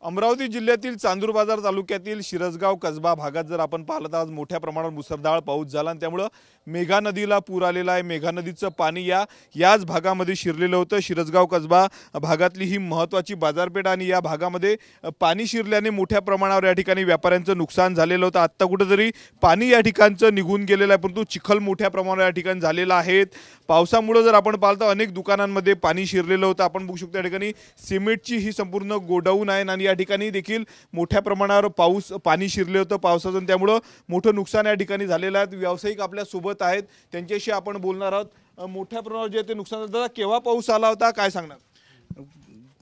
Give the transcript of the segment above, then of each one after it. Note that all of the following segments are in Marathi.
अमरावती जिल्ह्यातील चांदूर बाजार तालुक्यातील शिरसगाव कसबा भागात जर आपण पाहिलं तर आज मोठ्या प्रमाणात मुसळधार पाऊस झाला आणि त्यामुळे मेघा नदीला पूर आलेला आहे। मेघा नदीचं पाणी याच भागामध्ये शिरलेलं होतं। शिरसगाव कसबा भागातली ही महत्त्वाची बाजारपेठ आणि या भागामध्ये पाणी शिरल्याने मोठ्या प्रमाणावर या ठिकाणी व्यापाऱ्यांचं नुकसान झालेलं होतं। आता कुठेतरी पाणी या ठिकाणचं निघून गेलेलं आहे, परंतु चिखल मोठ्या प्रमाणावर या ठिकाणी झालेला आहे। पावसामुळे जर आपण पाहिलं तर अनेक दुकानांमध्ये पाणी शिरलेलं होतं। आपण बघू शकतो या ठिकाणी सिमेंटची ही संपूर्ण गोडाऊन आहे आणि या ठिकाणी देखील मोठ्या प्रमाणावर पाणी शिरले होतं पावसाचं, त्यामुळे मोठं नुकसान या ठिकाणी झालेलं आहे। व्यावसायिक आपल्या सोबत आहेत, त्यांच्याशी आपण बोलणार आहोत। मोठ्या प्रमाणावर जे ते नुकसान झालं, केव्हा पाऊस आला होता काय सांगणार?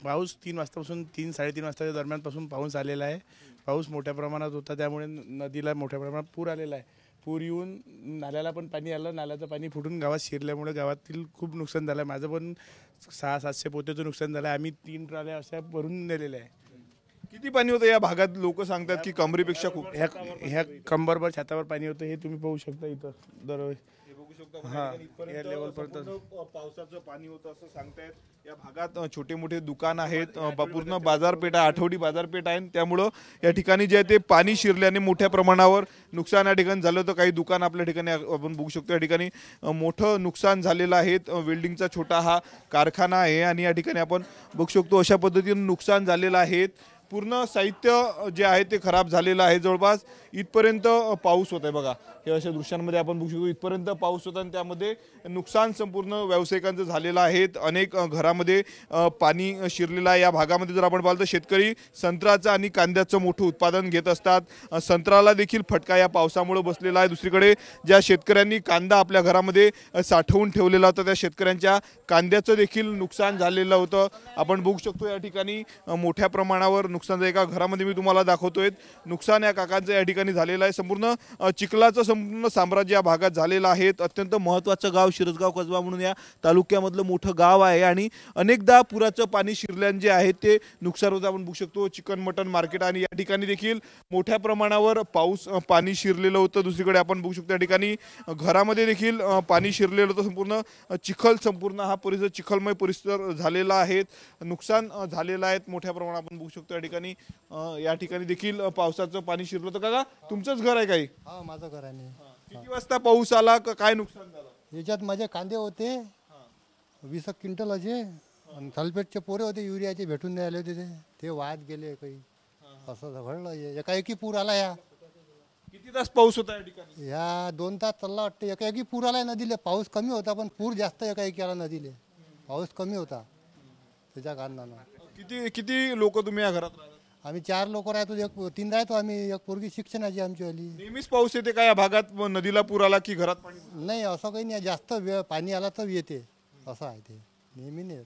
पाऊस 3 वाजतापासून 3-3:30 वाजताच्या दरम्यानपासून पाऊस आलेला आहे। पाऊस मोठ्या प्रमाणात होता, त्यामुळे नदीला मोठ्या प्रमाणात पूर आलेला आहे। पूर येऊन नाल्याला पण पाणी आलं, नाल्याचं पाणी फुटून गावात शिरल्यामुळे गावातील खूप नुकसान झालं आहे। माझं पण 600-700 पोत्याचं नुकसान झालं आहे। आम्ही 3 ट्रॉल्या अशा भरून नेलेल्या आहे। किती पाणी होतं या भागात? लोक सांगतात की कमरेपेक्षा खूप ह्या कंबरभर छातावर पाणी होतं, हे तुम्ही पाहू शकता इथं दरवेळी। या लेवलपर्यंत पावसाचं पाणी होतं असं सांगतायत। या भागात छोटे मोठे दुकान आहेत, पूर्ण बाजारपेठ आहे, आठवडी बाजारपेठ आहे, त्यामुळं या ठिकाणी जे ते पाणी शिरल्याने मोठ्या प्रमाणावर नुकसान या ठिकाणी झालं होतं। काही दुकान आपल्या ठिकाणी आपण बघू शकतो, या ठिकाणी मोठं नुकसान झालेलं आहे। वेल्डिंगचा छोटा हा कारखाना आहे आणि या ठिकाणी आपण बघू शकतो अशा पद्धतीने नुकसान झालेलं आहे। पूर्ण साहित्य जे आहे ते खराब झालेलं आहे। जवळपास इथपर्यंत पाऊस होत आहे बघा, हे अशा दृश्यांमध्ये आपण बघू शकतो इथपर्यंत पाऊस होता आणि त्यामध्ये नुकसान संपूर्ण व्यावसायिकांचं झालेलं आहे। अनेक घरामध्ये पाणी शिरलेलं आहे। या भागामध्ये जर आपण पाहिलं तर शेतकरी संत्र्याचं आणि कांद्याचं मोठं उत्पादन घेत असतात। संत्र्याला देखील फटका या पावसामुळे बसलेला आहे। दुसरीकडे ज्या शेतकऱ्यांनी कांदा आपल्या घरामध्ये साठवून ठेवलेला होता, त्या शेतकऱ्यांच्या कांद्याचं देखील नुकसान झालेलं होतं। आपण बघू शकतो या ठिकाणी मोठ्या प्रमाणावर नुकसान एका घरामध्ये मी तुम्हाला दाखवतोय। नुकसान या काकांचं या ठिकाणी झालेलं आहे। संपूर्ण चिखलाचं संपूर्ण साम्राज्य या भागात झालेलं आहे। अत्यंत महत्त्वाचं गाव शिरसगाव कसबा म्हणून या तालुक्यामधलं मोठं गाव आहे आणि अनेकदा पुराचं पाणी शिरल्याने जे आहे ते नुकसान होतं। आपण बघू शकतो चिकन मटन मार्केट आणि या ठिकाणी देखील मोठ्या प्रमाणावर पाणी शिरलेलं होतं। दुसरीकडे आपण बघू शकतो या ठिकाणी घरामध्ये देखील पाणी शिरलेलं होतं। संपूर्ण हा परिसर चिखलमय परिसर झालेला आहे। नुकसान झालेलं आहे मोठ्या प्रमाणात। आपण बघू शकतो या ठिकाणी देखील पावसाचं पाणी शिरलं होतं। काका तुमचंच घर आहे काही? हा, माझं घर आहे। किती वाजता पाऊस आला, काय नुकसान झालं? याच्यात माझे कांदे होते 20 क्विंटल असे, सल्फेटचे पोरे होते, युरियाचे भेटून द्यायला होते, ते वाहत गेले काही, असं घडलं। एकाएकी पूर आला। किती तास पाऊस होता या ठिकाणी? 2 तास चालला वाटतं। एकाएकी पूर आला नदीले। पाऊस कमी होता पण पूर जास्त एकाएकी आला नदीले। पाऊस कमी होता त्याच्या कारणानं। किती लोक तुम्ही या घरात राहतात? आम्ही 4 लोक राहतो, 3 राहतो आम्ही। एक पोरगी शिक्षणाची आमची आली। नेहमीच पाऊस येते का या भागात? नदीला पूर आला की घरात पाणी? नाही, असं काही नाही, जास्त वेळ पाणी आला तर येते, असं आहे ते, नेहमी नाही।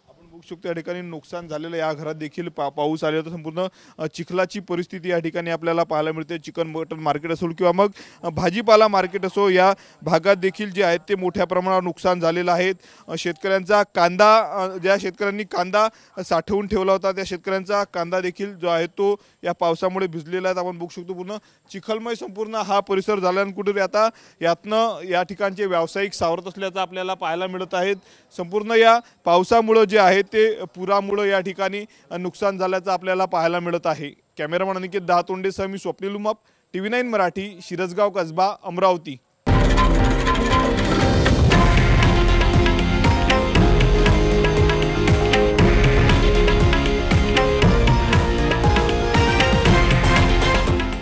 आपण बघू शकतो या ठिकाणी नुकसान झालेलं या घरात देखील पाऊस आले तर संपूर्ण चिखलाची परिस्थिती या ठिकाणी आपल्याला पाहायला मिळते। चिकन मटन मार्केट असो किंवा मग भाजीपाला मार्केट असो, या भागात देखील जे आहेत ते मोठ्या प्रमाणावर नुकसान झालेलं आहे। शेतकऱ्यांचा कांदा, ज्या शेतकऱ्यांनी कांदा साठवून ठेवला होता त्या शेतकऱ्यांचा कांदा देखील जो आहे तो या पावसामुळे भिजलेला आहे। आपण बघू शकतो पूर्ण चिखलमय संपूर्ण हा परिसर झाल्याने कुठेतरी आता यातनं या ठिकाणचे व्यावसायिक सावरत असल्याचं आपल्याला पाहायला मिळत आहे। संपूर्ण या पावसामुळे जे आहे ते पुरामुळे या ठिकाणी नुकसान झाल्याचं आपल्याला पाहायला मिळत आहे। कॅमेरामॅन अनिकेत दहातोंडेसह मी स्वप्नील उमाप, TV9 मराठी, शिरसगाव कसबा, अमरावती।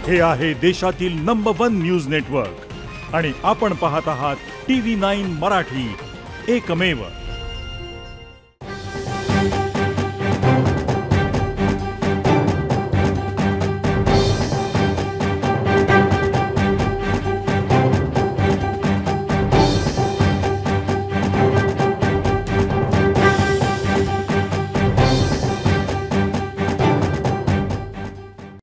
हे आहे देशातील नंबर 1 न्यूज नेटवर्क आणि आपण पाहत आहात TV9 मराठी, एकमेव।